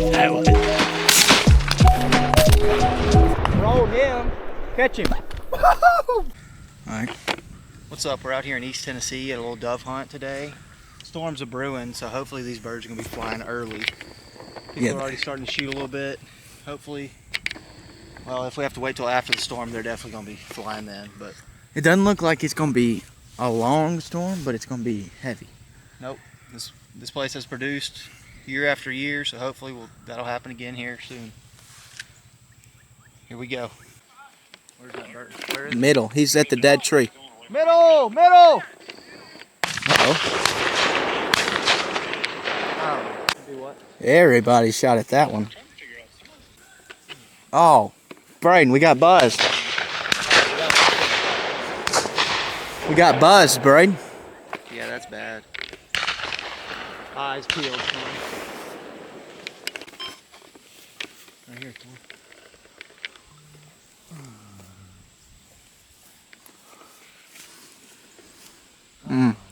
that one. Roll him. Catch him. Alright. What's up? We're out here in East Tennessee at a little dove hunt today. Storms are brewing, so hopefully these birds are going to be flying early. People are already starting to shoot a little bit. Hopefully, well, if we have to wait till after the storm, they're definitely going to be flying then. But it doesn't look like it's going to be a long storm, but it's going to be heavy. Nope. This place has produced year after year, so hopefully that'll happen again here soon. Here we go. Where's that bird? Where is middle. He's at the dead tree. Middle! Middle! Uh-oh. Do what? Everybody shot at that one. Oh, Braden, we got buzzed. We got buzzed, Braden. Yeah, that's bad. Eyes peeled. Right here, come on.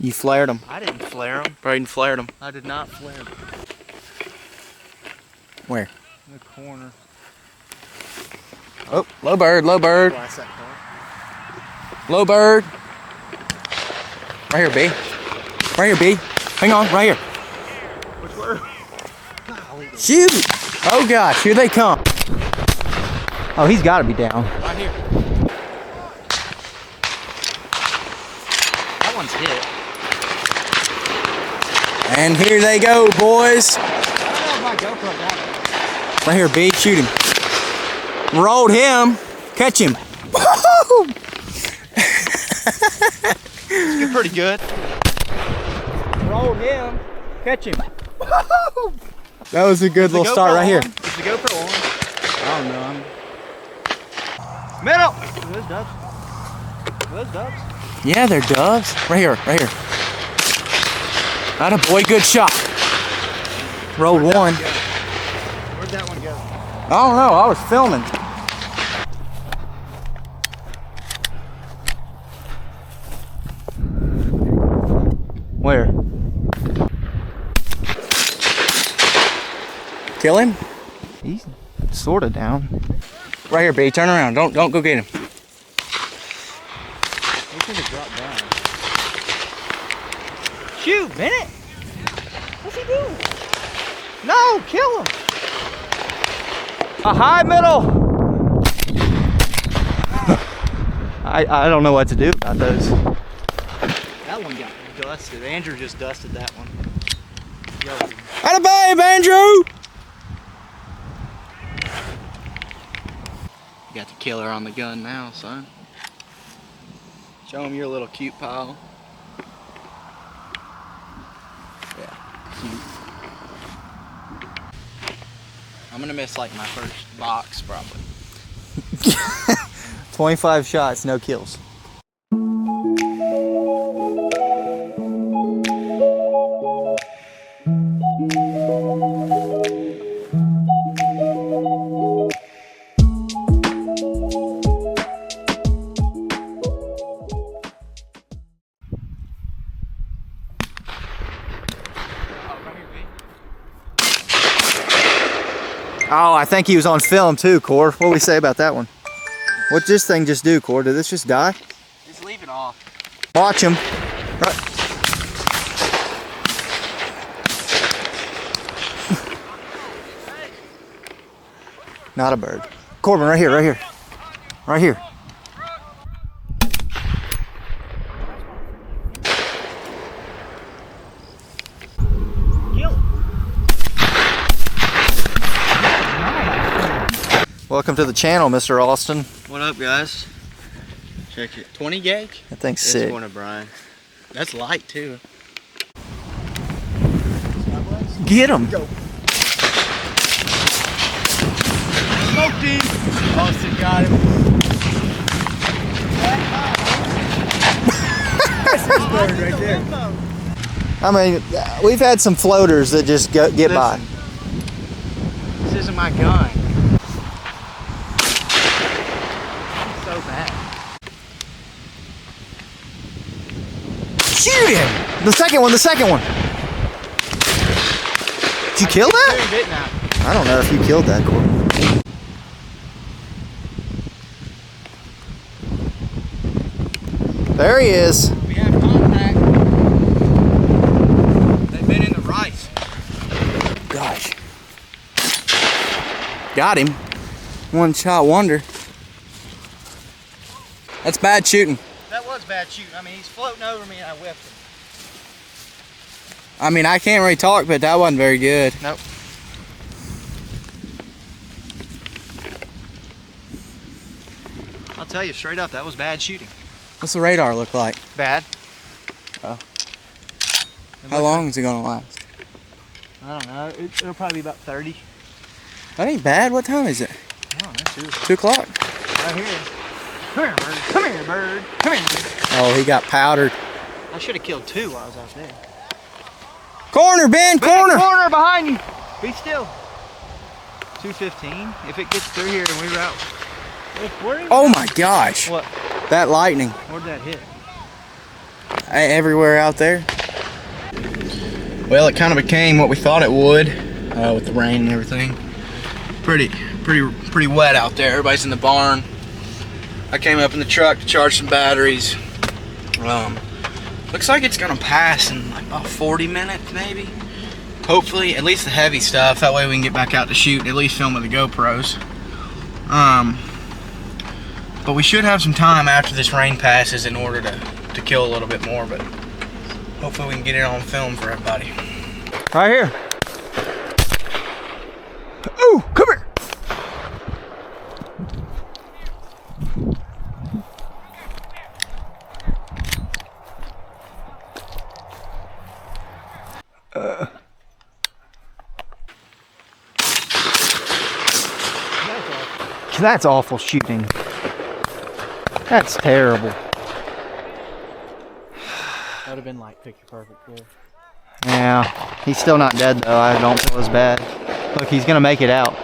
You flared him. I didn't flare him. Braden flared him. I did not flare him. Where? In the corner. Oh, low bird, low bird. Low bird. Right here, B. Right here, B. Hang on, right here. Which bird? Shoot! Oh gosh, here they come. Oh, he's got to be down. Right here. That one's hit. And here they go, boys. I don't know if my GoPro got it. Right here, B. Shoot him. Rolled him. Catch him. You're pretty good. Rolled him. Catch him. That was a good little start right here. Is the GoPro on? I don't know. Middle! Are those doves? Are those doves? Yeah, they're doves. Right here, right here. Atta boy, good shot. Rolled one. Where'd that one go? I don't know, I was filming. Where? Kill him? He's sort of down. Right here, B. Turn around. Don't go get him. He should have dropped down. Shoot, Bennett! What's he doing? No, kill him! A high middle! I don't know what to do about those. That one got dusted. Andrew just dusted that one. Atta babe, Andrew! You got the killer on the gun now, son. Show him your little cute pal. Yeah, cute. I'm gonna miss like my first box probably. 25 shots, no kills. Oh, I think he was on film too, Core. What do we say about that one? What'd this thing just do, Core? Did this just die? Just leave it off. Watch him. Right. Not a bird. Corbin, right here, right here. Right here. Welcome to the channel, Mr. Austin. What up, guys? Check it. 20 gauge? That thing's It's sick. one of Brian. That's light too. Get him. Go. Smoked him. Austin got him. That's his bird right there. I mean, we've had some floaters that just get by. This isn't my gun. So bad. Shoot him! The second one, the second one. Did you kill that? Didn't I? I don't know if you killed that, Corbin. There he is. We have contact. They've been in the rice. Gosh. Got him. One shot wonder. That's bad shooting. That was bad shooting. I mean, he's floating over me and I whipped him. I mean, I can't really talk, but that wasn't very good. Nope. I'll tell you straight up, that was bad shooting. What's the radar look like? Bad. Oh. How long is it gonna last? I don't know. It'll probably be about 30. That ain't bad. What time is it? I don't know. 2 o'clock. Right here. Come here, bird. Come here, bird. Come here. Oh, he got powdered. I should have killed 2 while I was out there. Corner, Ben, corner. Corner behind you. Be still. 215. If it gets through here and we route. Oh my gosh. What? That lightning. Where'd that hit? Everywhere out there. Well, it kind of became what we thought it would with the rain and everything. Pretty wet out there. Everybody's in the barn. I came up in the truck to charge some batteries. Looks like it's gonna pass in like about 40 minutes maybe. Hopefully, at least the heavy stuff. That way we can get back out to shoot and at least film with the GoPros. But we should have some time after this rain passes in order to kill a little bit more, but hopefully we can get it on film for everybody. Right here. Ooh, come here. That's awful shooting. That's terrible. That would have been like picture perfect kill. Yeah, he's still not dead though. I don't feel as bad. Look, he's gonna make it out.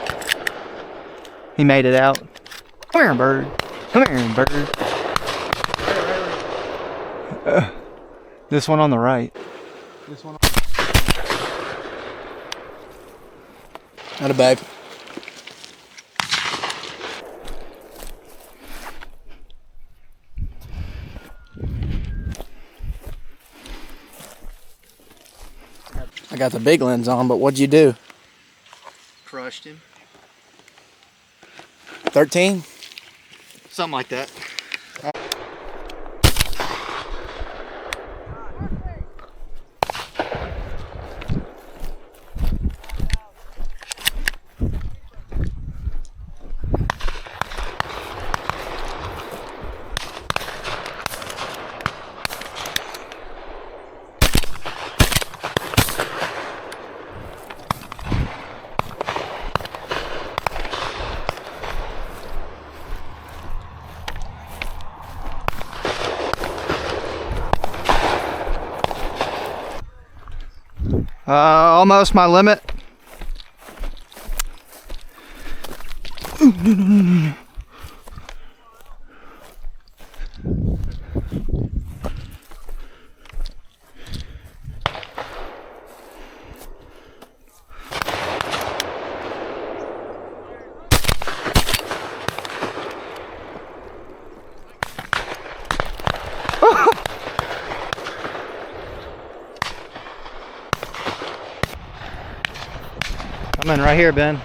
He made it out. Come here, bird. Come here, bird. This one on the right. This one. Not a babe. I got the big lens on, but what'd you do? Crushed him. 13? Something like that. Almost my limit. No. I'm in right here, Ben.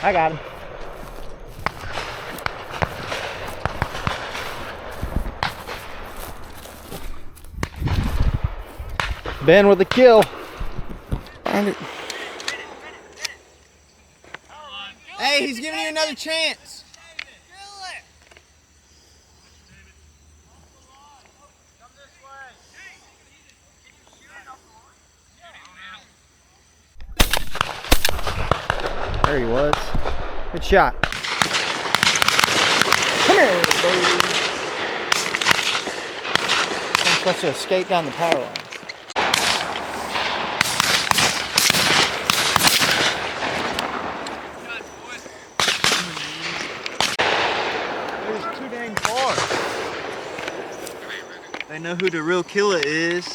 I got him. Ben with the kill. Hey, he's giving you another chance. There he was. Good shot. Come here, baby. I'm supposed to escape down the power line. It was too dang far. They know who the real killer is.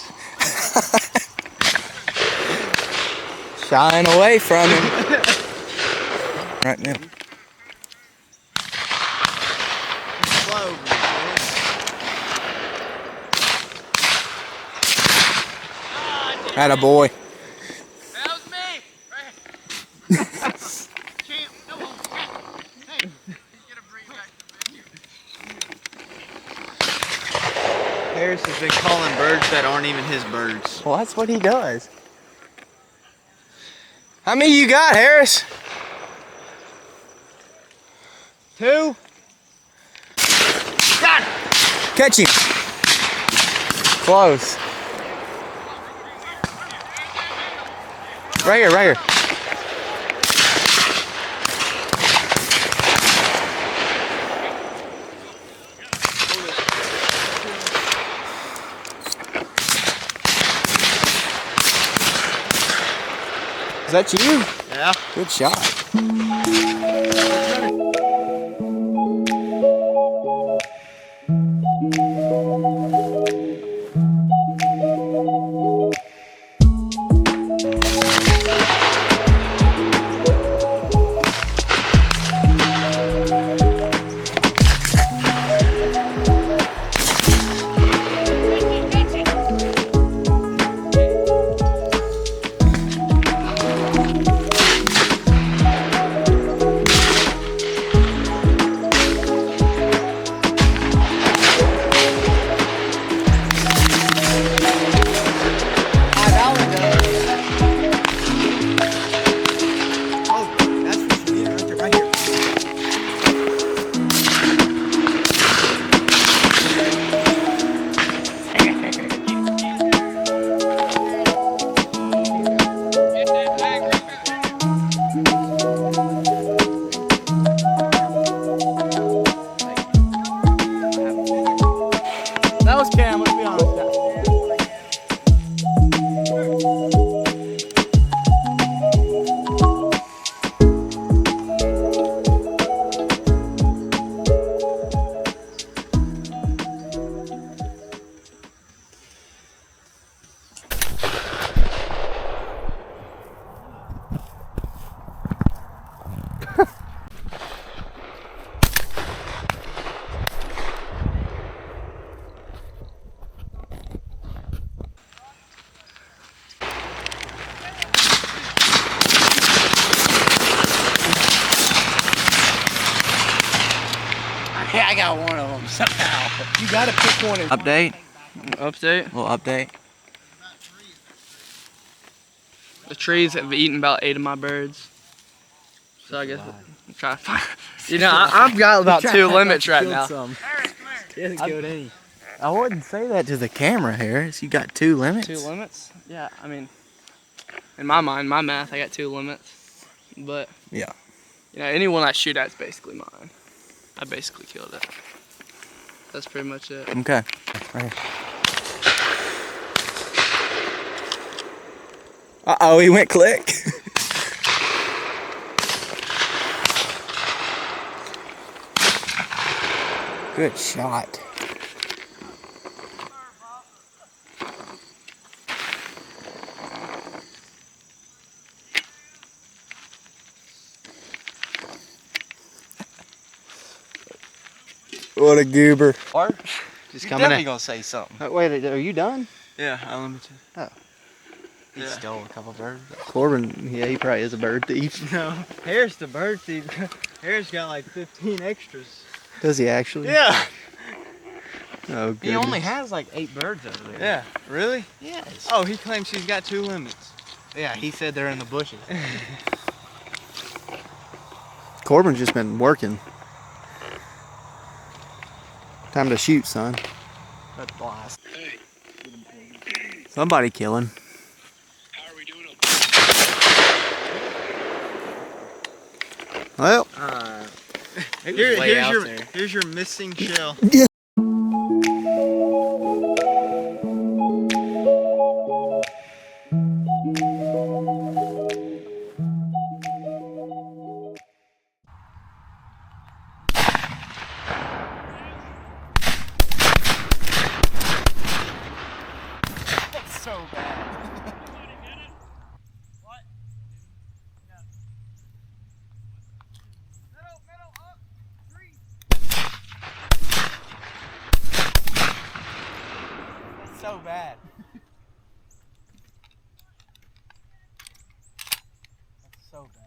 Shying away from him. Right now. Slow, Atta boy. That was me! Right. Champ, no home. Hey! He's gonna bring it back to the video. Harris has been calling birds that aren't even his birds. Well, that's what he does. How many you got, Harris? 2. Got it! Catch him. Close. Right here, right here. Is that you? Yeah. Good shot. That was Cam, let's be honest. Yeah, I got one of them somehow. You gotta pick one. Update. Update. Little update. The trees have eaten about 8 of my birds. So I guess I'm trying to find. You know, I've got about 2 limits right now. He hasn't killed any. I wouldn't say that to the camera, Harris. You got 2 limits. 2 limits? Yeah, I mean, in my mind, my math, I got 2 limits. But Yeah. you know, anyone I shoot at's basically mine. I basically killed it. That's pretty much it. Okay. Right here. Uh-oh, he went click. Good shot. What a goober. Art? Just You're coming definitely in. gonna say something. Wait, are you done? Yeah, unlimited. He Yeah. stole a couple birds. Corbin, yeah, he probably is a bird thief. No, Harris the bird thief. Harris got like 15 extras. Does he actually? Yeah. Oh, He only has like 8 birds over there. Yeah. Really? Yes. Oh, he claims he's got 2 limits. Yeah, he said they're in the bushes. Corbin's just been working. Time to shoot, son. That's blast. Somebody killing. How are we doing? Well, Here's your missing shell. so bad. That's so bad.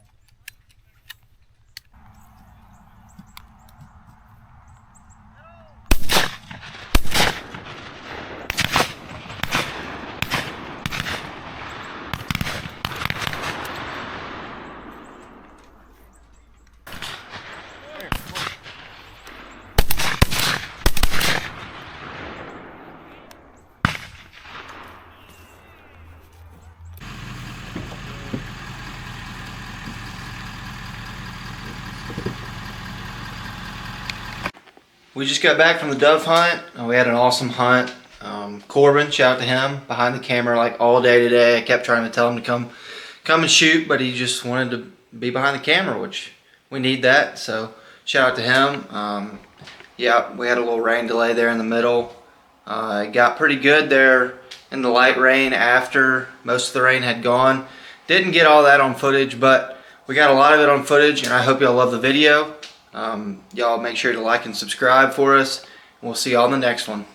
We just got back from the dove hunt. We had an awesome hunt. Corbin, shout out to him, behind the camera like all day today. I kept trying to tell him to come and shoot, but he just wanted to be behind the camera, which we need that. So shout out to him. Yeah, we had a little rain delay there in the middle. It got pretty good there in the light rain after most of the rain had gone. Didn't get all that on footage, but we got a lot of it on footage, and I hope y'all love the video. Y'all make sure to like and subscribe for us. We'll see y'all in the next one.